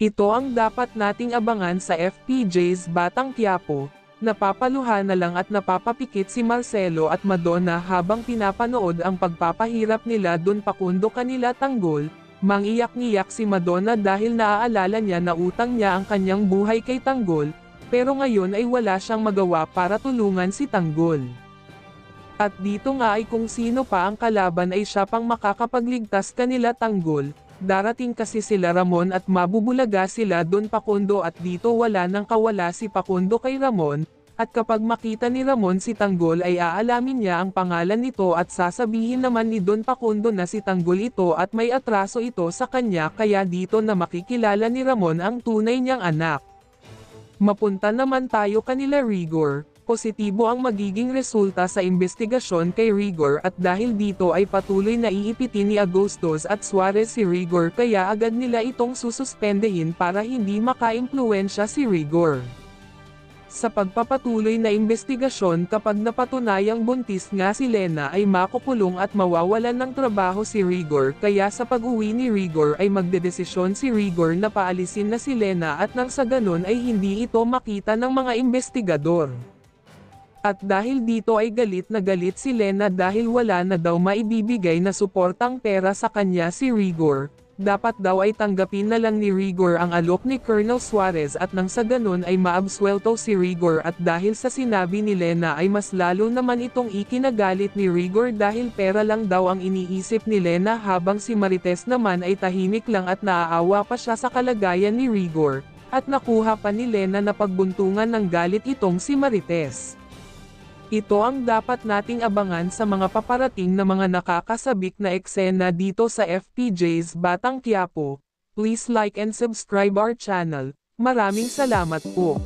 Ito ang dapat nating abangan sa FPJ's Batang Quiapo. Napapaluha na lang at napapapikit si Marcelo at Madonna habang pinapanood ang pagpapahirap nila Don Facundo kanila Tanggol. Mangiyak-ngiyak si Madonna dahil naaalala niya na utang niya ang kanyang buhay kay Tanggol, pero ngayon ay wala siyang magawa para tulungan si Tanggol. At dito nga ay kung sino pa ang kalaban ay siya pang makakapagligtas kanila Tanggol. Darating kasi sila Ramon at mabubulaga sila Don Facundo at dito wala nang kawala si Facundo kay Ramon, at kapag makita ni Ramon si Tanggol ay aalamin niya ang pangalan nito at sasabihin naman ni Don Facundo na si Tanggol ito at may atraso ito sa kanya kaya dito na makikilala ni Ramon ang tunay niyang anak. Mapunta naman tayo kanila Rigor. Positibo ang magiging resulta sa investigasyon kay Rigor at dahil dito ay patuloy na iipitin ni Agustos at Suarez si Rigor kaya agad nila itong sususpendehin para hindi maka-impluwensya si Rigor. Sa pagpapatuloy na investigasyon kapag napatunayang buntis nga si Lena ay makukulong at mawawalan ng trabaho si Rigor kaya sa pag-uwi ni Rigor ay magdedesisyon si Rigor na paalisin na si Lena at nang sa ganun ay hindi ito makita ng mga investigador. At dahil dito ay galit na galit si Lena dahil wala na daw maibibigay na suportang pera sa kanya si Rigor, dapat daw ay tanggapin na lang ni Rigor ang alok ni Colonel Suarez at nang sa ganun ay maabswelto si Rigor at dahil sa sinabi ni Lena ay mas lalo naman itong ikinagalit ni Rigor dahil pera lang daw ang iniisip ni Lena habang si Marites naman ay tahimik lang at naaawa pa siya sa kalagayan ni Rigor, at nakuha pa ni Lena na pagbuntungan ng galit itong si Marites. Ito ang dapat nating abangan sa mga paparating na mga nakakasabik na eksena dito sa FPJ's Batang Quiapo. Please like and subscribe our channel. Maraming salamat po.